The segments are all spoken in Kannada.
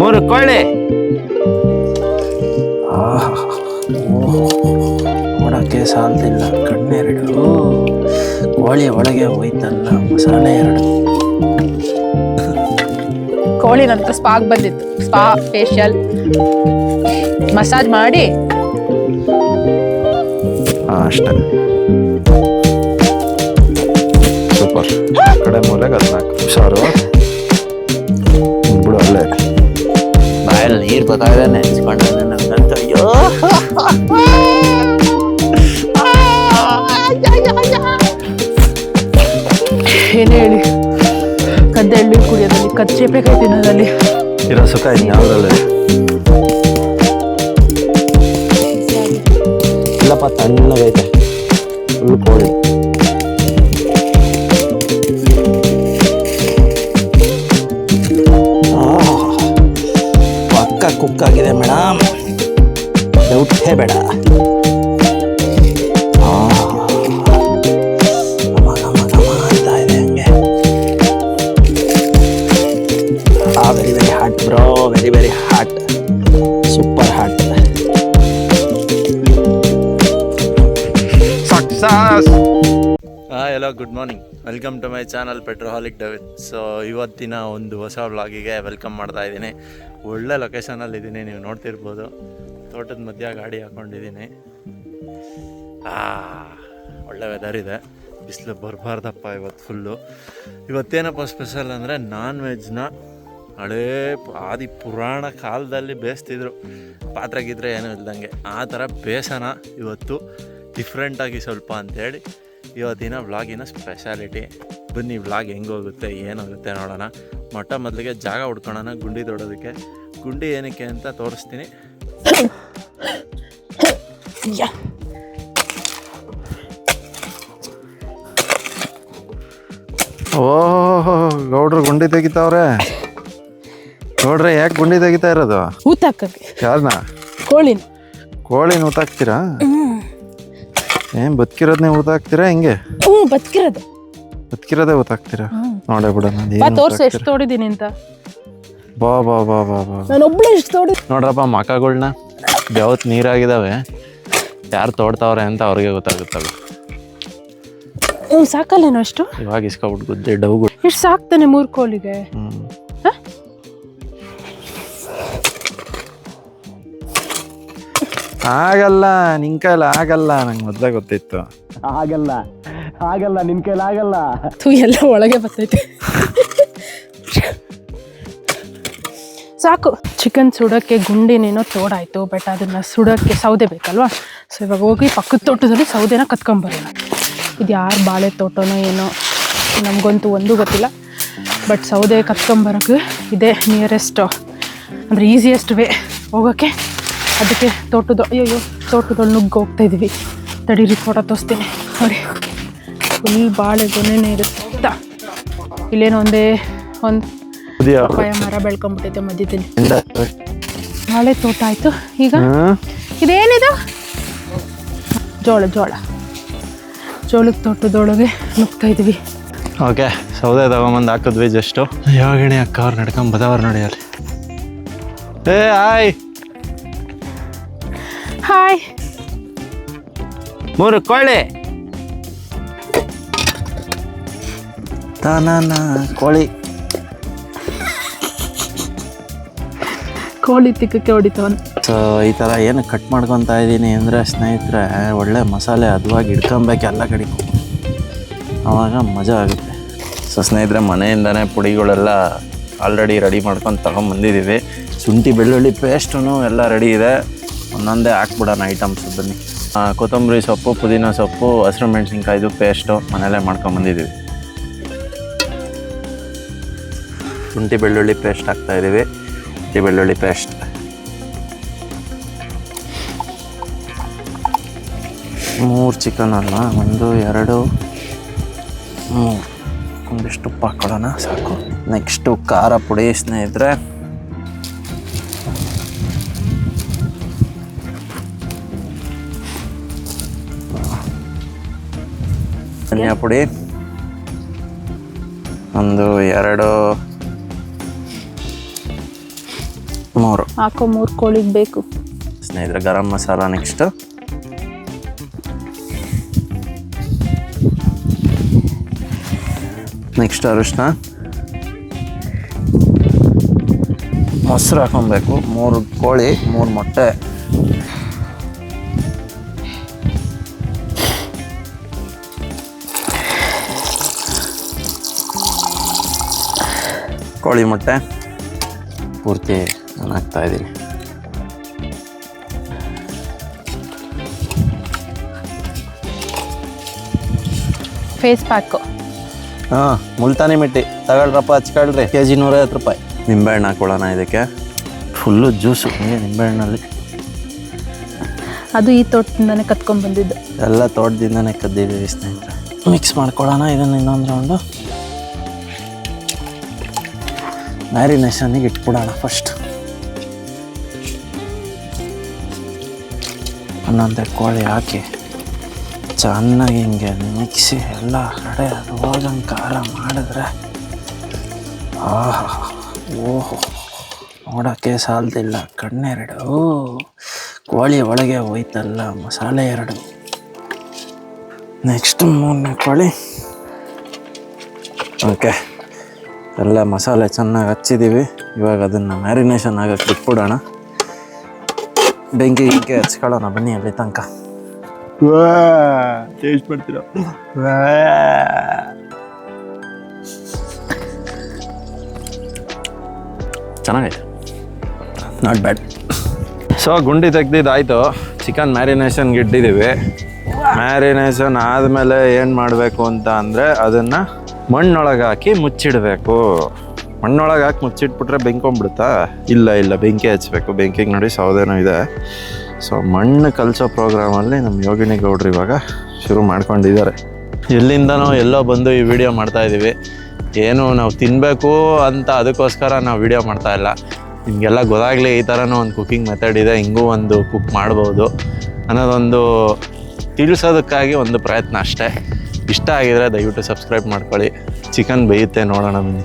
ಮೂರು ಕೊಳ್ಳಿ. ನೋಡೋಕ್ಕೆ ಸಾಲ್ತಿಲ್ಲ. ಕಣ್ಣೆರಡು, ಕೋಳಿ ಒಳಗೆ ಹೋಯ್ತಲ್ಲ, ಮಸಾಲೆ ಎರಡು. ಕೋಳಿ ನಂತರ ಸ್ಪಾಗ್ ಬಂದಿತ್ತು. ಸ್ಪಾ ಫೇಶಿಯಲ್ ಮಸಾಜ್ ಮಾಡಿ ಅಷ್ಟೇ. ಸೂಪರ್. ಕಡೆ ಮೂಲೆಗೆ 14 ಸಾರು ಬಿಡು. ಅಲ್ಲೇ ಬಾಯಲ್ಲಿ ನೀರು ಗೊತ್ತಾಗಿದೆ. ನೆನೆಸ್ಕೊಂಡ್ರೆ ನಂಗಂತೂ ಅಯ್ಯೋ. ಏನೇ ಹೇಳಿ, ಕದ್ದ ಎಳ್ಳು ಕುಡಿಯೋದಲ್ಲಿ, ಕದ್ದು ಚೇಪೆಕಾಯಿ ತಿನ್ನೋದಲ್ಲಿ ಇರೋ ಸುಖ ಇನ್ಯಾವುದ್ರಲ್ಲಿ ಇಲ್ಲಪ್ಪ, ತಣ್ಣಗೈತೆ ಫುಲ್ ಕೋಳಿ. ಪಕ್ಕ ಕುಕ್ ಆಗಿದೆ ಮೇಡಮ್, ಡೌಟೇ ಬೇಡ. Very very hot bro, very very hot, super hot. Success. Hello good morning, welcome to my channel Petroholic David. So ಇವತ್ತಿನ ಒಂದು ಹೊಸ ವ್ಲಾಗಿಗೆ ವೆಲ್ಕಮ್ ಮಾಡ್ತಾ ಇದ್ದೀನಿ. ಒಳ್ಳೆ ಲೊಕೇಶನಲ್ಲಿ ಇದ್ದೀನಿ, ನೀವು ನೋಡ್ತಿರ್ಬೋದು. ತೋಟದ ಮಧ್ಯ ಗಾಡಿ ಹಾಕ್ಕೊಂಡಿದ್ದೀನಿ. ಒಳ್ಳೆ ವೆದರ್ ಇದೆ, ಬಿಸಿಲು ಬರಬಾರ್ದಪ್ಪ ಇವತ್ತು ಫುಲ್ಲು. ಇವತ್ತೇನಪ್ಪ ಸ್ಪೆಷಲ್ ಅಂದರೆ ನಾನ್ ವೆಜ್ನ ಹಳೇ ಆದಿ ಪುರಾಣ ಕಾಲದಲ್ಲಿ ಬೇಯಿಸ್ತಿದ್ರು, ಪಾತ್ರೆಗಿದ್ರೆ ಏನೂ ಇಲ್ದಂಗೆ. ಆ ಥರ ಬೇಸನ ಇವತ್ತು ಡಿಫ್ರೆಂಟಾಗಿ ಸ್ವಲ್ಪ ಅಂಥೇಳಿ ಇವತ್ತಿನ ವ್ಲಾಗಿನ ಸ್ಪೆಷಾಲಿಟಿ. ಬನ್ನಿ ವ್ಲಾಗ್ ಹೆಂಗೋಗುತ್ತೆ ಏನಾಗುತ್ತೆ ನೋಡೋಣ. ಮೊದಲಿಗೆ ಜಾಗ ಹುಡ್ಕೊಳ್ಳೋಣ ಗುಂಡಿ ದೊಡೋದಕ್ಕೆ. ಗುಂಡಿ ಏನಕ್ಕೆ ಅಂತ ತೋರಿಸ್ತೀನಿ. ಓಹೋ, ಗೌಡ್ರು ಗುಂಡಿ ತೆಗಿತಾವ್ರೆ. ಗೌಡ್ರೆ ಯಾಕೆ ಗುಂಡಿ ತೆಗಿತಾ ಇರೋದು? ಊತಾಕಕ್ಕೆ. ಯಾರನ್ನ? ಕೋಳಿನ ಊತಾಕ್ತೀರಾ? ಏನ್ ಬದುಕಿರೋದನ್ನೇ ಊತಾಕ್ತೀರಾ ಹೆಂಗೆ? ಬದುಕಿರೋದೇ ಊತಾಕ್ತೀರಾ? ನೋಡೇ ಬಿಡೋಣ ತೋರ್ಸು ಎಷ್ಟು ತೋಡಿದೀನಿ ಅಂತ. ಬಾ ಬಾ ಬಾ ಬಾ ಬಾ, ನಾನು ಒಬ್ಳೆ ಎಷ್ಟು ತೋಡಿ. ನೋಡ್ರಪ್ಪ ಮಕ್ಕಗಳ್ನ ಬೆವತ್ ನೀರಾಗಿದ್ದಾವೆ. ಯಾರು ತೋಡ್ತಾವ್ರೆ ಅಂತ ಅವ್ರಿಗೆ ಗೊತ್ತಾಗುತ್ತಲ್ಲ. ಸಾಕಲ್ಲೇನೋ ಅಷ್ಟು? ಇವಾಗ ಇಸ್ಕೊಬಿಟ್ಟು ಗುದ್ದೆ ಡೌಗಳು. ಎಷ್ಟು ಸಾಕ್ತಾನೆ 3 ಕೋಳಿಗೆ? ಆಗಲ್ಲ, ನಿನ್ ಕೈಲಿ ಆಗಲ್ಲ. ನಂಗೆ ಮೊದಲೇ ಗೊತ್ತಿತ್ತು. ಆಗಲ್ಲ ನಿನ್ ಕೈಲಿ ಆಗಲ್ಲ. ಎಲ್ಲ ಒಳಗೆ ಬರ್ತೈತೆ. ಸಾಕು. ಚಿಕನ್ ಸುಡೋಕ್ಕೆ ಗುಂಡಿನೇನೋ ತೋಡಾಯ್ತು, ಬಟ್ ಅದನ್ನು ಸುಡೋಕ್ಕೆ ಸೌದೆ ಬೇಕಲ್ವಾ. ಸೊ ಇವಾಗ ಹೋಗಿ ಪಕ್ಕದ ತೋಟದಲ್ಲಿ ಸೌದೆನ ಕತ್ಕೊಂಬರೋಣ. ಇದು ಯಾರು ಬಾಳೆ ತೋಟನೋ ಏನೋ, ನಮಗಂತೂ ಒಂದೂ ಗೊತ್ತಿಲ್ಲ. ಬಟ್ ಸೌದೆ ಕತ್ಕೊಂಬರೋಕ್ಕೆ ಇದೇ ನಿಯರೆಸ್ಟ್ ಅಂದರೆ ಈಸಿಯೆಸ್ಟ್ ವೇ ಹೋಗೋಕ್ಕೆ. ಅದಕ್ಕೆ ತೋಟದೊಳಗೆ ನುಗ್ಗಿ ಹೋಗ್ತಾ ಇದ್ದೀವಿ. ತಡೀರಿ, ಫೋಟೋ ತೋರಿಸ್ತೀನಿ ನೋಡಿ. ಫುಲ್ ಬಾಳೆ ಗೊನೆನೇ ಇದೆ ಸುತ್ತ. ಇಲ್ಲೇನೋ ಒಂದು ಪಪ್ಪಾಯ ಮರ ಬೆಳ್ಕೊಂಡ್ಬಿಟ್ಟೈತೆ ಮಧ್ಯದಲ್ಲಿ. ಬಾಳೆ ತೋಟ ಆಯಿತು. ಈಗ ಇದೇನಿದು? ಜೋಳದ ತೋಟದೊಳಗೆ ನುಗ್ತಾ ಇದ್ವಿ. ಓಕೆ, ಸೌದೆ ತಗೊಂಬಂದು ಹಾಕಿದ್ವಿ ಜಸ್ಟು. ಯಾವಾಗಣಿ ಅಕ್ಕ ಅವ್ರು ನಡ್ಕೊಂಡ್ ಬದವ್ರು ನೋಡಿ ಅಲ್ಲಿ. ಹಾಯ್ 3 ಕೊಳ್ಳಿ. ಕೋಳಿ ತಿಕ್ಕಕ್ಕೆ ಹೊಡಿತವನು. ಸೊ ಈ ಥರ ಏನು ಕಟ್ ಮಾಡ್ಕೊತಾ ಇದ್ದೀನಿ ಅಂದರೆ ಸ್ನೇಹಿತರೆ, ಒಳ್ಳೆ ಮಸಾಲೆ ಹದವಾಗಿ ಇಡ್ಕೊಬೇಕು ಎಲ್ಲ ಕಡೆ, ಆವಾಗ ಮಜಾ ಆಗುತ್ತೆ. ಸೊ ಸ್ನೇಹಿತರೆ, ಮನೆಯಿಂದನೇ ಪುಡಿಗಳೆಲ್ಲ ಆಲ್ರೆಡಿ ರೆಡಿ ಮಾಡ್ಕೊಂಡು ತಗೊಂಬಂದಿದ್ದೀವಿ. ಶುಂಠಿ ಬೆಳ್ಳುಳ್ಳಿ ಪೇಸ್ಟೂ ಎಲ್ಲ ರೆಡಿ ಇದೆ. ಒಂದೊಂದೇ ಹಾಕ್ಬಿಡೋಣ ಐಟಮ್ಸ್. ಬನ್ನಿ. ಕೊತ್ತಂಬರಿ ಸೊಪ್ಪು, ಪುದೀನ ಸೊಪ್ಪು, ಹಸಿರು ಮೆಣಸಿನ್ಕಾಯ್ದು ಪೇಸ್ಟು ಮನೆಯಲ್ಲೇ ಮಾಡ್ಕೊಂಬಂದಿದ್ದೀವಿ. ಶುಂಠಿ ಬೆಳ್ಳುಳ್ಳಿ ಪೇಸ್ಟ್ ಹಾಕ್ತಾಯಿದ್ದೀವಿ. ಶುಂಠಿ ಬೆಳ್ಳುಳ್ಳಿ ಪೇಸ್ಟ್, 3 ಚಿಕನ್ ಅಲ್ಲ, 1 2 3. ಒಂದಿಷ್ಟು ಉಪ್ಪು ಹಾಕ್ಕೊಳ್ಳೋಣ, ಸಾಕು. ನೆಕ್ಸ್ಟು ಖಾರ ಪುಡಿ ಸ್ನೇಹಿತರೆ. ಧನಿಯಾ ಪುಡಿ 1 2 3 ಹಾಕೋ 3 ಕೋಳಿಗೆ ಬೇಕು. ಸ್ನೇಹಿತರೆ ಗರಂ ಮಸಾಲ ನೆಕ್ಸ್ಟ್, ಅರಿಶಿನ, ಮೊಸರು ಹಾಕೊಬೇಕು, 3 ಕೋಳಿ 3 ಮೊಟ್ಟೆ, ಕೋಳಿ ಮೊಟ್ಟೆ ಪೂರ್ತಿ ನಾನು ಹಾಕ್ತಾ ಇದ್ದೀನಿ. Face pack. ಹಾಂ, ಮುಲ್ತಾನಿ ಮಿಟ್ಟಿ ತಗೊಳ್ರಪ್ಪ, ಹಚ್ಕೊಳ್ರಿ, kg 150 ರೂಪಾಯಿ. ನಿಂಬೆಹಣ್ಣು ಹಾಕೊಳ್ಳೋಣ ಇದಕ್ಕೆ, ಫುಲ್ಲು ಜ್ಯೂಸು ನಿಂಬೆಹಣ್ಣಲ್ಲಿ. ಅದು ಈ ತೋಟದಿಂದನೇ ಕತ್ಕೊಂಡು ಬಂದಿದ್ದು, ಎಲ್ಲ ತೋಟದಿಂದನೇ ಕದ್ದಿದ್ದೀವಿ ಸ್ನೇಹಿತರೆ. ಮಿಕ್ಸ್ ಮಾಡ್ಕೊಳ್ಳೋಣ ಇದನ್ನು ಇನ್ನೊಂದು ರೌಂಡು. ಮ್ಯಾರಿನೇಷನ್ನಿಗೆ ಇಟ್ಬಿಡೋಣ ಫಸ್ಟ್. 11 ಕೋಳಿ ಹಾಕಿ ಚೆನ್ನಾಗಿ ಹಿಂಗೆ ಮಿಕ್ಸಿ ಎಲ್ಲ ಕಡೆ ಅದು ಹೋಗಂಗೆ ಖಾರ ಮಾಡಿದ್ರೆ ಆಹಾ, ಓಹೋ, ನೋಡೋಕ್ಕೆ ಸಾಲದಿಲ್ಲ. ಕಣ್ಣೆರಡು, ಕೋಳಿ ಒಳಗೆ ಹೋಯ್ತಲ್ಲ ಮಸಾಲೆ 2. ನೆಕ್ಸ್ಟ್ 3ನೇ ಕೋಳಿ. ಓಕೆ, ಎಲ್ಲ ಮಸಾಲೆ ಚೆನ್ನಾಗಿ ಹಚ್ಚಿದ್ದೀವಿ. ಇವಾಗ ಅದನ್ನು ಮ್ಯಾರಿನೇಷನ್ ಆಗಕ್ಕೆ ಬಿಟ್ಬಿಡೋಣ. ಬೆಂಕಿ ಹಚ್ಕೊಳ್ಳೋಣ ಬನ್ನಿ ಅಲ್ಲಿ ತನಕ. ಟೇಸ್ಟ್ ಮಾಡ್ತೀರಾ? ಚೆನ್ನಾಗೈತೆ, ನಾಟ್ ಬ್ಯಾಡ್. ಸೊ ಗುಂಡಿ ತೆಗ್ದಿದ್ದಾಯಿತು, ಚಿಕನ್ ಮ್ಯಾರಿನೇಷನ್ಗೆ ಇಟ್ಟಿದ್ದೀವಿ. ಮ್ಯಾರಿನೇಷನ್ ಆದಮೇಲೆ ಏನು ಮಾಡಬೇಕು ಅಂತ ಅಂದರೆ ಅದನ್ನು ಮಣ್ಣೊಳಗೆ ಹಾಕಿ ಮುಚ್ಚಿಡಬೇಕು. ಮಣ್ಣೊಳಗೆ ಹಾಕಿ ಮುಚ್ಚಿಟ್ಬಿಟ್ರೆ ಬೆಂಕೊಂಬಿಡುತ್ತಾ? ಇಲ್ಲ, ಬೆಂಕಿ ಹಚ್ಚಬೇಕು. ಬೆಂಕಿಗೆ ನೋಡಿ ಸೌದೆನೂ ಇದೆ. ಸೊ ಮಣ್ಣು ಕಲಿಸೋ ಪ್ರೋಗ್ರಾಮಲ್ಲಿ ನಮ್ಮ ಯೋಗಿನಿ ಗೌಡ್ರು ಇವಾಗ ಶುರು ಮಾಡ್ಕೊಂಡಿದ್ದಾರೆ. ಎಲ್ಲಿಂದನೋ ಎಲ್ಲೋ ಬಂದು ಈ ವಿಡಿಯೋ ಮಾಡ್ತಾಯಿದ್ದೀವಿ. ಏನು ನಾವು ತಿನ್ನಬೇಕು ಅಂತ ಅದಕ್ಕೋಸ್ಕರ ನಾವು ವಿಡಿಯೋ ಮಾಡ್ತಾಯಿಲ್ಲ. ನಿಮಗೆಲ್ಲ ಗೊತ್ತಾಗಲಿ ಈ ಥರನೂ ಒಂದು ಕುಕ್ಕಿಂಗ್ ಮೆಥಡ್ ಇದೆ, ಹಿಂಗೂ ಒಂದು ಕುಕ್ ಮಾಡ್ಬೋದು ಅನ್ನೋದೊಂದು ತಿಳಿಸೋದಕ್ಕಾಗಿ ಒಂದು ಪ್ರಯತ್ನ ಅಷ್ಟೇ. ಇಷ್ಟ ಆಗಿದರೆ ದಯವಿಟ್ಟು ಸಬ್ಸ್ಕ್ರೈಬ್ ಮಾಡ್ಕೊಳ್ಳಿ. ಚಿಕನ್ ಬೇಯುತ್ತೆ, ನೋಡೋಣ ಬನ್ನಿ.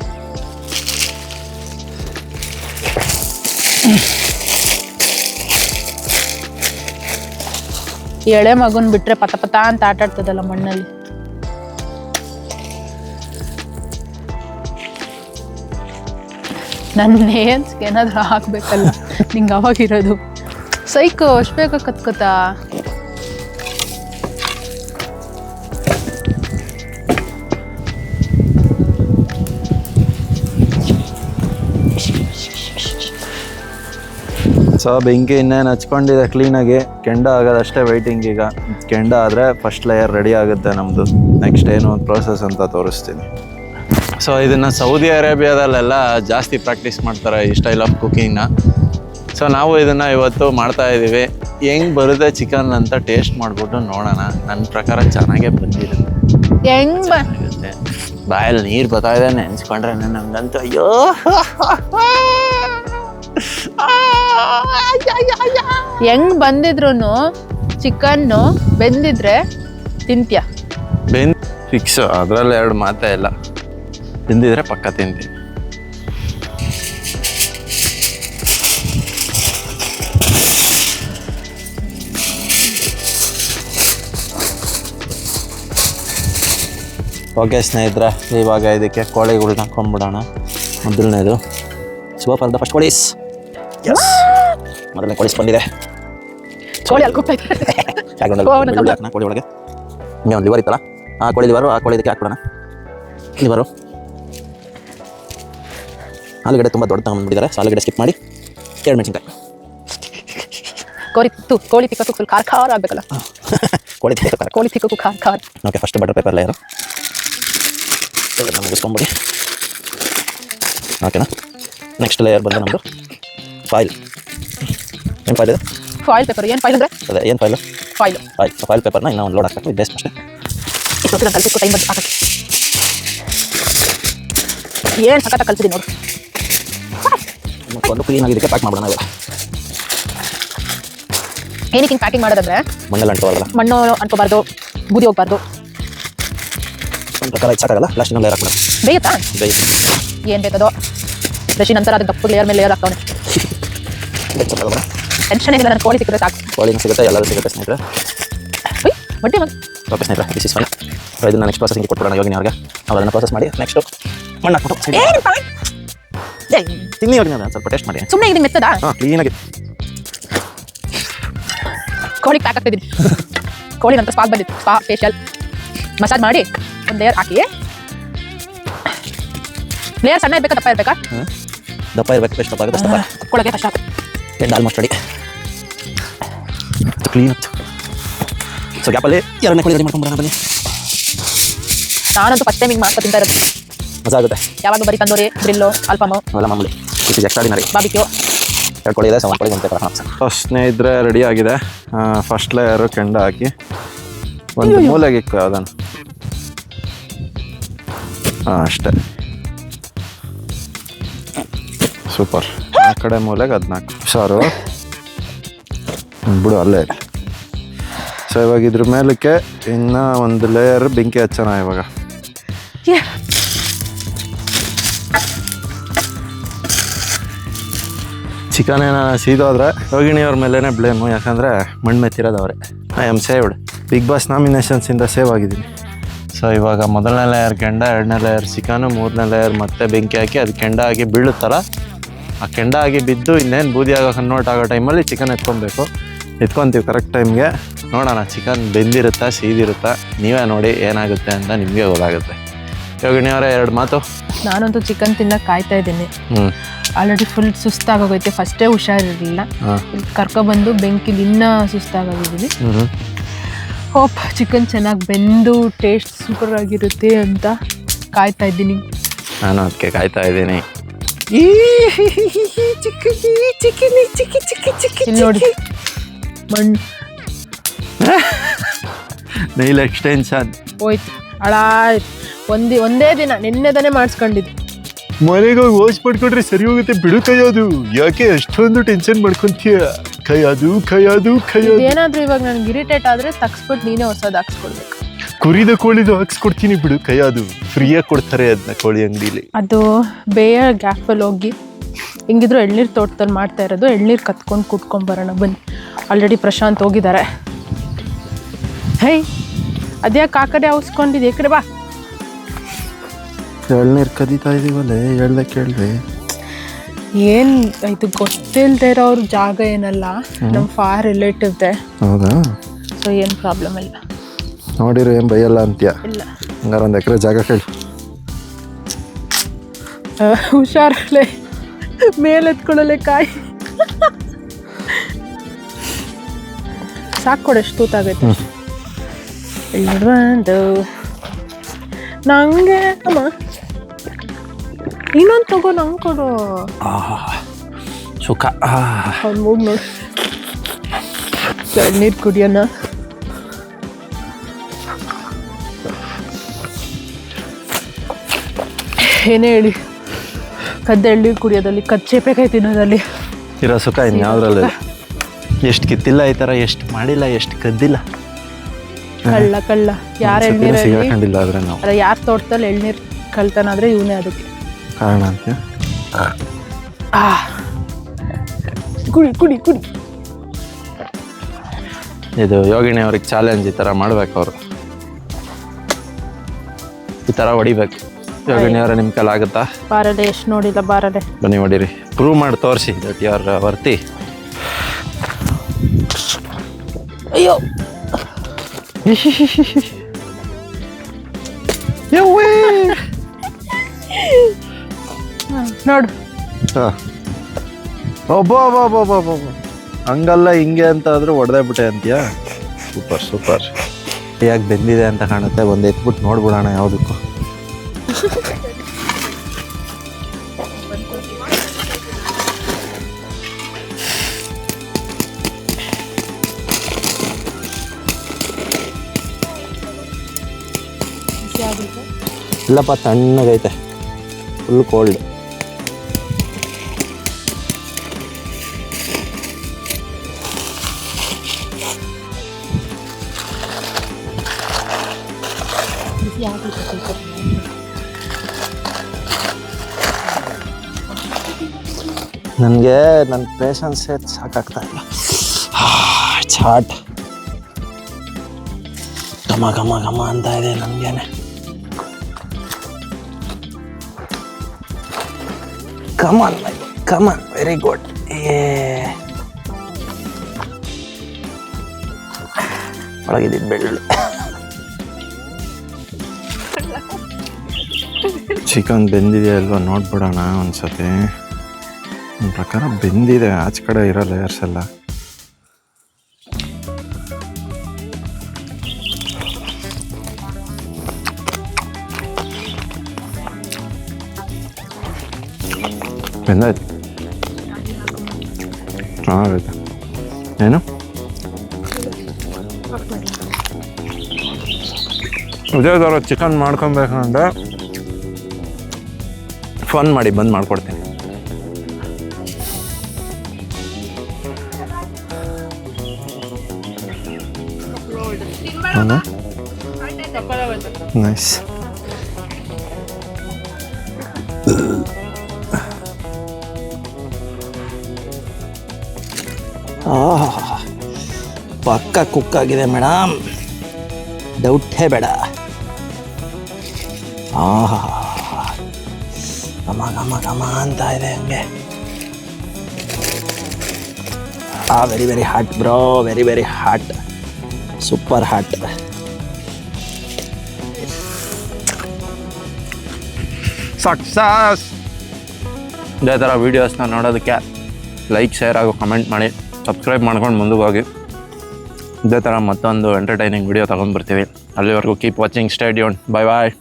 ಎಳೆ ಮಗುನ್ ಬಿಟ್ರೆ ಪತ ಪತ ಅಂತ ಆಟಾಡ್ತದಲ್ಲ ಮಣ್ಣಲ್ಲಿ. ನನ್ನ ನೇನ್ಸ್ಗೆ ಏನಾದರೂ ಹಾಕ್ಬೇಕಲ್ಲ ನಿಂಗೆ ಅವಾಗಿರೋದು. ಸೈಕು ಅಷ್ಟು ಬೇಗ ಕತ್ಕೋತಾ. ಸೊ ಬೆಂಕಿ ಇನ್ನೇನು ಹಚ್ಕೊಂಡಿದೆ ಕ್ಲೀನಾಗಿ. ಕೆಂಡ ಆಗೋದಷ್ಟೇ ವೈಟಿಂಗ್. ಈಗ ಕೆಂಡ ಆದರೆ ಫಸ್ಟ್ ಲೇಯರ್ ರೆಡಿ ಆಗುತ್ತೆ ನಮ್ಮದು. ನೆಕ್ಸ್ಟ್ ಏನು ಒಂದು ಪ್ರೋಸೆಸ್ ಅಂತ ತೋರಿಸ್ತೀನಿ. ಸೊ ಇದನ್ನು ಸೌದಿ ಅರೇಬಿಯಾದಲ್ಲೆಲ್ಲ ಜಾಸ್ತಿ ಪ್ರಾಕ್ಟೀಸ್ ಮಾಡ್ತಾರೆ ಈ ಸ್ಟೈಲ್ ಆಫ್ ಕುಕ್ಕಿಂಗ್ನ. ಸೊ ನಾವು ಇದನ್ನು ಇವತ್ತು ಮಾಡ್ತಾಯಿದ್ದೀವಿ. ಹೆಂಗೆ ಬರುತ್ತೆ ಚಿಕನ್ ಅಂತ ಟೇಸ್ಟ್ ಮಾಡಿಬಿಟ್ಟು ನೋಡೋಣ. ನನ್ನ ಪ್ರಕಾರ ಚೆನ್ನಾಗೇ ಬಂದಿರುತ್ತೆ. ಹೆಂಗೆ ಬಾಯಲ್ಲಿ ನೀರು ಬರ್ತಾ ಇದೆ ನೆನೆಸ್ಕೊಂಡ್ರೆ ನಮಗಂತೂ ಅಯ್ಯೋ. ಹೆಂಗ್ ಬಂದಿದ್ರು ಚಿಕನ್ನು ಬೆಂದಿದ್ರೆ ತಿಂತ್ಯ? ಫಿಕ್ಸು, ಅದರಲ್ಲಿ 2 ಮಾತೇ ಇಲ್ಲ. ತಿಂದಿದ್ರೆ ಪಕ್ಕ ತಿಂತೀನಿ. ಓಕೆ ಸ್ನೇಹಿತರೆ, ಇವಾಗ ಇದಕ್ಕೆ ಕೋಳಿಗಳ್ನ ಹಾಕೊಂಡ್ಬಿಡೋಣ. ಮೊದಲನೇದು ಸೂಪರ್ ದ ಫಸ್ಟ್ ಕೋಳಿಸ್. ಎಸ್, ಮೊದಲನೇ ಕೋಳಿಸ್ ಬಂದಿದೆ. ಕೋಳಿ ಅಲ್ಕೋಗ್ತಾ ಕೋಳಿ ಒಳಗೆ ಹಿಂಗೆ ಒಂದು ಲಿವರ್ ಇತ್ತಲ್ಲ, ಆ ಕೋಳಿ ಲಿವರು, ಆ ಕೋಳಿ ಇದಕ್ಕೆ ಹಾಕ್ಬಿಡೋಣ. ಲಿವರು ಆಲೂಗಡ್ಡೆ ತುಂಬ ದೊಡ್ಡ ತಗೊಂಡ್ಬಿಟ್ಟಿದ್ದಾರೆ. ಸೊ ಆಲೂಗಡ್ಡೆ ಸ್ಕಿಪ್ ಮಾಡಿ 2 ಮೆಣಸಿನ್ಕಾಯಿ. ಕೋಳಿ ತಿಕ್ಕಕ್ಕೂ ಫುಲ್ ಖಾರ ಖಾರ ಆಗಬೇಕಲ್ಲ. ಕೋಳಿ ತಿಕ್ಕಕ್ಕೂ ಖಾರ ಖಾರ. Okay, first butter paper layer ಮುಗಿಸ್ಕೊಂಬಿಡಿ. ಓಕೆನಾ? ನೆಕ್ಸ್ಟ್ ಲೇಯರ್ ಬಂದು ನಮ್ಮದು ಫಾಯಿಲ್. ಏನು ಫಾಯಿಲ್ ಇದೆ? Foil paper. ಏನು ಫಾಯಿಲ್ ಅಂದರೆ? ಅದೇ ಏನು ಫಾಯಿಲು? ಫಾಯಿಲ್ ಪೇಪರ್ನ ಇನ್ನೂ ಒಂದು ಲೋಡ್ ಹಾಕಬೇಕು. ಇದು ಬೇಸ್ಟ್ ಅಷ್ಟೇ. ಕಲಿಸಿಟ್ಟು ಟೈಮ್ ಬಂದು ಹಾಕಕ್ಕೆ ಏನು ಸಖತ್ತ ಕಲ್ಸಿದ್ದೀನಿ ನೋಡು. ಒಂದು ಕ್ಲೀನಾಗಿ ಇದಕ್ಕೆ ಪ್ಯಾಕ್ ಮಾಡೋಣ. ಏನಕ್ಕೆ ಹಿಂಗೆ ಪ್ಯಾಕಿಂಗ್ ಮಾಡೋದಂದ್ರೆ ಮಣ್ಣಲ್ಲಿ ಅಂಟುವಾಗಲ್ಲ, ಮಣ್ಣು ಅಂಟ್ಕೋಬಾರ್ದು, ಬೂದಿ ಹೋಗ್ಬಾರ್ದು. ಒಂದು ಪ್ರಕಾರ ಇದು ಸಾಕಾಗಲ್ಲ. ಲಾಸ್ಟ್ ಇನ್ನೊಂದು ಲೇಯರ್ ಹಾಕೋಣ. ಬೇಯುತ್ತಾ? ಬೇಯುತ್ತೆ. ಏನು ಬೇಕದೋ ಬ್ರಷಿ ನಂತರ ಅದು ದಪ್ಪು ಲೇಯರ್ ಮೇಲೆ ಲೇಯರ್ ಹಾಕ್ತಾವೆ. ಟೆನ್ಷನ್ ಏನಿಲ್ಲ, ನನ್ನ ಕೋಳಿ ಸಿಕ್ಕರೆ ಸಾಕು. ಕೋಳಿ ಸಿಗುತ್ತೆ, ಎಲ್ಲರೂ ಸಿಗುತ್ತೆ ಸ್ನೇಹಿತರೆ. ಬಡ್ಡಿ ಮಗ ಓಕೆ ಸ್ನೇಹಿತರೆ, ದಿಸ್ ಇಸ್ ಫೈನ್. ಇದನ್ನು ನೆಕ್ಸ್ಟ್ ಪ್ರಾಸೆಸಿಂಗ್ ಕೊಟ್ಬಿಡೋಣ ಯೋಗಿನಿ ಅವ್ರಿಗೆ. ನಾವು ಅದನ್ನು ಪ್ರಾಸೆಸ್ ಮಾಡಿ ನೆಕ್ಸ್ಟು ಮಣ್ಣು ಹಾಕ್ಬಿಟ್ಟು ತಿನ್ನಿ ಯೋಗಿನಿ ಅವ್ರೆ, ಸ್ವಲ್ಪ ಟೇಸ್ಟ್ ಮಾಡಿ. ಸುಮ್ಮನೆ ಇದೀನಿ ಮೆತ್ತದ ಹಾಂ, ಕ್ಲೀನಾಗಿ ಕೋಳಿ ಪ್ಯಾಕ್ ಆಗ್ತಿದ್ದೀನಿ. ಕೋಳಿ ನಂತರ ಸ್ಪಾಕ್ ಬಂದಿತ್ತು, ಸ್ಪಾ ಫೇಶಿಯಲ್ ಮಸಾಜ್ ಮಾಡಿ ಒಂದು ಲೇಯರ್ ಹಾಕಿ. ಲೇಯರ್ ಸಣ್ಣ ಇರಬೇಕಾ ದಪ್ಪ ಇರಬೇಕಾ? ದಪ್ಪ ಇರಬೇಕು, ಎಷ್ಟು ದಪ್ಪ ಆಗುತ್ತೆ ಅಷ್ಟು ದಪ್ಪ. ಕುತ್ಕೊಳ್ಳೋಕೆ ಕಷ್ಟ ಆಗುತ್ತೆ. End almost ready. ಕ್ಲೀನ್ ಆಯ್ತು. ಸೊ ಗ್ಯಾಪಲ್ಲಿ ಎರಡನೇ ಕೋಳಿ ರೆಡಿ ಮಾಡ್ಕೊಂಡ್ಬರೋಣ ಬನ್ನಿ. ನಾನಂತೂ ಫಸ್ಟ್ ಟೈಮ್ ಹಿಂಗೆ ಮಾಡ್ಕೊ ತಿಂತಾ ಇರೋದು. ಮಜಾ ಆಗುತ್ತೆ. ಯಾವಾಗ ಬರೀ ತಂದೂರಿ, ಗ್ರಿಲ್ಲು, ಅಲ್ಫಾಮು, ಅವೆಲ್ಲ ಮಾಮೂಲಿ. This is extraordinary. ಬಾಬಿಕ್ಯೂ. ಎರಡು ಕೋಳಿ ಇದೆ, ಒಂದು ಕೋಳಿ ಅಂತ ಫಸ್ಟ್ ಸ್ನೇಹಿತರೆ ರೆಡಿ ಆಗಿದೆ. ಫಸ್ಟ್ ಲೇಯರು ಕೆಂಡ ಹಾಕಿ ಒಂದು ಮೂಲೆಗೆ ಇಕ್ಕು ಅದನ್ನು. ಹಾಂ, ಅಷ್ಟೇ. ಸೂಪರ್. ಆ ಕಡೆ ಮೂಲೆಗೆ 14 ಸಾರು ಬಿಡು ಅಲ್ಲೇ. ಸೊ ಇವಾಗ ಇದ್ರ ಮೇಲಕ್ಕೆ ಇನ್ನೂ ಒಂದು ಲೇಯರ್ ಬೆಂಕಿ ಹಚ್ಚೋಣ ಇವಾಗ. ಚಿಕನ್ ಏನೋ ಸೀದೋದ್ರೆ ಯೋಗಿಣಿಯವ್ರ ಮೇಲೇ ಬ್ಲೇಮು, ಯಾಕಂದರೆ ಮಣ್ಣು ಮೆತ್ತಿರೋದು ಅವರೇ. I am saved. Big boss ನಾಮಿನೇಷನ್ಸಿಂದ ಸೇವ್ ಆಗಿದ್ದೀನಿ. ಸೊ ಇವಾಗ ಮೊದಲನೇ ಲೇಯರ್ ಕೆಂಡ, ಎರಡನೇ ಲೇಯರ್ ಚಿಕನು, ಮೂರನೇ ಲೇಯರ್ ಮತ್ತೆ ಬೆಂಕಿ ಹಾಕಿ ಅದು ಕೆಂಡ ಆಗಿ ಬೀಳುತ್ತಲ್ಲ, ಆ ಕೆಂಡ ಆಗಿ ಬಿದ್ದು ಇನ್ನೇನು ಬೂದಿ ಆಗೋ ಕನ್ವರ್ಟ್ ಆಗೋ ಟೈಮಲ್ಲಿ ಚಿಕನ್ ಎತ್ಕೊಬೇಕು. ಎತ್ಕೊತೀವಿ ಕರೆಕ್ಟ್ ಟೈಮ್ಗೆ. ನೋಡೋಣ ಚಿಕನ್ ಬೆಂದಿರುತ್ತಾ ಸೀದಿರುತ್ತಾ, ನೀವೇ ನೋಡಿ ಏನಾಗುತ್ತೆ ಅಂತ ನಿಮಗೆ ಗೊತ್ತಾಗುತ್ತೆ. ಯೋಗಿಣಿಯವರೇ, 2 ಮಾತು. ನಾನಂತೂ ಚಿಕನ್ ತಿನ್ನಕ್ಕೆ ಕಾಯ್ತಾ ಇದ್ದೀನಿ. ಆಲ್ರೆಡಿ ಫುಲ್ ಸುಸ್ತಾಗೋಗೈತೆ. ಫಸ್ಟೇ ಹುಷಾರಿರಲಿಲ್ಲ, ಕರ್ಕೊಬಂದು ಬೆಂಕಿಲಿ ಇನ್ನೂ ಸುಸ್ತಾಗೋಗಿದ್ದೀನಿ. ಹೋಪ್ ಚಿಕನ್ ಚೆನ್ನಾಗಿ ಬೆಂದು ಟೇಸ್ಟ್ ಸೂಪರ್ ಆಗಿರುತ್ತೆ ಅಂತ ಕಾಯ್ತಾ ಇದ್ದೀನಿ. ನಾನು ಅದಕ್ಕೆ ಕಾಯ್ತಾ ಇದ್ದೀನಿ. ಇಲ್ಲಿ ನೋಡಿ ಮಣ್ಣು ನೈಲ್ ಎಕ್ಸ್ಟೆನ್ಷನ್ ಹೋಯ್ತು, ಹಾಳಾಯ್ತು. ಒಂದೇ ದಿನ ನಿನ್ನೆದನೇ ಮಾಡಿಸ್ಕೊಂಡಿದ್ದು. ಮನೆಗೆ ಹೋಗಿ ವಾಶ್ ಮಾಡ್ಕೊಂಡ್ರೆ ಸರಿ ಹೋಗುತ್ತೆ ಬಿಡು. ಕೈಯೋದು ಯಾಕೆ ಅಷ್ಟೊಂದು ಟೆನ್ಷನ್ ಮಾಡ್ಕೊಂತೀಯ? ಕೈಯೋದು ಏನಾದ್ರೂ ಇವಾಗ ನನಗೆ ಇರಿಟೇಟ್ ಆದರೆ ತಗ್ಸ್ಬಿಟ್ಟು ನೀನೇ ಹೊಸದು ಹಾಕ್ಸ್ಕೊಡ್ಬೇಕು. ಕುರಿದ ಕೋಳಿದು ಹಾಕ್ಸ್ಕೊಡ್ತೀನಿ ಬಿಡು. ಕೈಯೋದು ಫ್ರೀಯಾಗಿ ಕೊಡ್ತಾರೆ ಅದನ್ನ ಕೋಳಿ ಅಂಗಡಿಲಿ. ಅದು ಬೇಯ ಗ್ಯಾಪಲ್ಲಿ ಹೋಗಿ ಹಿಂಗಿದ್ರು ಎಳ್ನೀರು ತೋಟದಲ್ಲಿ ಮಾಡ್ತಾ ಇರೋದು. ಎಳ್ನೀರು ಕತ್ಕೊಂಡು ಕುಟ್ಕೊಂಬರೋಣ ಬನ್ನಿ. ಆಲ್ರೆಡಿ ಪ್ರಶಾಂತ್ ಹೋಗಿದ್ದಾರೆ. ಹೇ, ಅದ್ಯಾಕೆ ಆ ಕಡೆ ಔಸ್ಕೊಂಡಿದ್ದೆ? ಈ ಕಡೆ ಬಾ. ಎಳ್ನೀರು ಕದೀತಾ ಇದೀವಲ್ಲೇ, ಹೇಳ್ದೆ ಕೇಳ್ರಿ. ಏನು ಇದು ಗೊತ್ತಿಲ್ಲದೆ ಇರೋವ್ರ ಜಾಗ ಏನಲ್ಲ, ನಮ್ಮ ಫಾರ್ ರಿಲೇಟಿವ್ದೆ. ಹೌದಾ? ಸೊ ಏನು ಪ್ರಾಬ್ಲಮ್ ಇಲ್ಲ. ನೋಡಿರಿ, ಏನು ಬೈಯಲ್ಲ ಅಂತ್ಯ? ಇಲ್ಲ. ಹಂಗಾರೆ 1 ಎಕರೆ ಜಾಗ ಕೇಳಿ. ಹುಷಾರಲ್ಲೇ, ಮೇಲೆತ್ಕೊಳ್ಳಲೆ ಕಾಯಿ ಸಾಕು. ಕೊಡು, ಎಷ್ಟು ತೂತಾಗೈತೆ. ಒಂದು ನಂಗೆ ಅಮ್ಮ ಇನ್ನೊಂದು ತಗೋ, ನಂಗೆ ಕೊಡು. ಸುಖ. ಅವ್ನು ಮೂಗ್ ನೋಡಿ. ಎಳ್ನೀರು ಕುಡಿಯೋಣ. ಏನೇ ಹೇಳಿ, ಕದ್ದ ಎಳ್ನೀರು ಕುಡಿಯೋದಲ್ಲಿ, ಕಚ್ಚೇಪೆಕಾಯಿ ತಿನ್ನೋದಲ್ಲಿ ಇರೋ ಸುಖ ಇನ್ಯಾವ್ದ್ರಲ್ಲಿ? ಎಷ್ಟು ಕಿತ್ತಿಲ್ಲ ಈ ಥರ, ಎಷ್ಟು ಮಾಡಿಲ್ಲ, ಎಷ್ಟು ಕದ್ದಿಲ್ಲ. ಕಳ್ಳ ಯಾರು ಎಳ್ನೀರು ಸಿಗಾಕೊಂಡಿಲ್ಲ ಆದರೆ ನಾವು ಯಾರು ತೋಟದಲ್ಲಿ ಎಳ್ನೀರು ಕಳ್ತಾನಾದ್ರೆ ಇವನೇ ಅದಕ್ಕೆ ಕಾರಣ ಅಂತ. ಕುಡಿ ಕುಡಿ ಕುಡಿ. ಇದು ಯೋಗಿಣಿ ಅವ್ರಿಗೆ ಚಾಲೆಂಜ್. ಈ ಥರ ಮಾಡ್ಬೇಕು ಅವರು, ಈ ಥರ ಹೊಡಿಬೇಕು. ಯೋಗಿಣಿ ಅವರ ನಿಮ್ಮ ಕೈಲಿ ಆಗುತ್ತಾ? ಬಾರದೆ, ಎಷ್ಟು ನೋಡಿಲ್ಲ, ಬಾರದೆ. ಬನ್ನಿ ಹೊಡೀರಿ, ಪ್ರೂವ್ ಮಾಡಿ ತೋರಿಸಿ ದಟ್ ಯು ಆರ್ ವರ್ತಿ. ಅಯ್ಯೋ ನೋಡು. ಒಬ್ಬ ಹಂಗಲ್ಲ ಹಿಂಗೆ ಅಂತ ಆದರೂ ಹೊಡೆದೇ ಬಿಟ್ಟೆ ಅಂತೀಯಾ? Super super. ಯಾಕೆ ಬೆಂದಿದೆ ಅಂತ ಕಾಣುತ್ತೆ. ಒಂದು ಎತ್ಬಿಟ್ಟು ನೋಡ್ಬಿಡೋಣ ಯಾವುದಕ್ಕೂ. ಇಲ್ಲಪ್ಪ, ತಣ್ಣಗೈತೆ, ಫುಲ್ ಕೋಲ್ಡ್. ನನಗೆ ನನ್ನ ಪೇಷನ್ಸ್ ಸಾಕಾಗ್ತಾ ಇಲ್ಲ. ಚಾಟ್ ಘಮ ಘಮ ಘಮ ಅಂತ ಇದೆ ನನಗೇನೆ. ಕಮಾನ್ ಕಮಾನ್, ವೆರಿ ಗುಡ್. ಒಳಗಿದ್ದು ಬೆಳ್ಳುಳ್ಳಿ. ಚಿಕನ್ ಬೆಂದಿದೆ ಅಲ್ವಾ ನೋಡ್ಬಿಡೋಣ ಒಂದ್ಸತಿ. ನನ್ನ ಪ್ರಕಾರ ಬೆಂದಿದೆ, ಆಚೆ ಕಡೆ ಇರೋ ಲೇಯರ್ಸ್ ಎಲ್ಲ. ಬೆಂದಾಯ್ತು. ಚೆನ್ನಾಗೈತೆ. ಏನು ಇದೇ ಥರ ಚಿಕನ್ ಮಾಡ್ಕೊಬೇಕಂದ್ರೆ ಫೋನ್ ಮಾಡಿ ಬಂದು ಮಾಡ್ಕೊಡ್ತೀನಿ. ನೈಸ್. ಪಕ್ಕ ಕುಕ್ ಆಗಿದೆ ಮೇಡಮ್, ಡೌಟೇ ಬೇಡ. ಘಮ ಘಮ ಘಮ ಅಂತ ಇದೆ ಹಂಗೆ. Very very hot bro, very very hot, super hot. Success. ಇದೇ ಥರ ವೀಡಿಯೋಸ್ನ ನೋಡೋದಕ್ಕೆ ಲೈಕ್, ಶೇರ್ ಹಾಗೂ ಕಮೆಂಟ್ ಮಾಡಿ, ಸಬ್ಸ್ಕ್ರೈಬ್ ಮಾಡ್ಕೊಂಡು ಮುಂದಕ್ಕೆ ಹೋಗಿ. ಇದೇ ಥರ ಮತ್ತೊಂದು ಎಂಟರ್ಟೈನಿಂಗ್ ವಿಡಿಯೋ ತೊಗೊಂಡ್ಬರ್ತೀವಿ. ಅಲ್ಲಿವರೆಗೂ keep watching, stay tuned. Bye ಬಾಯ್.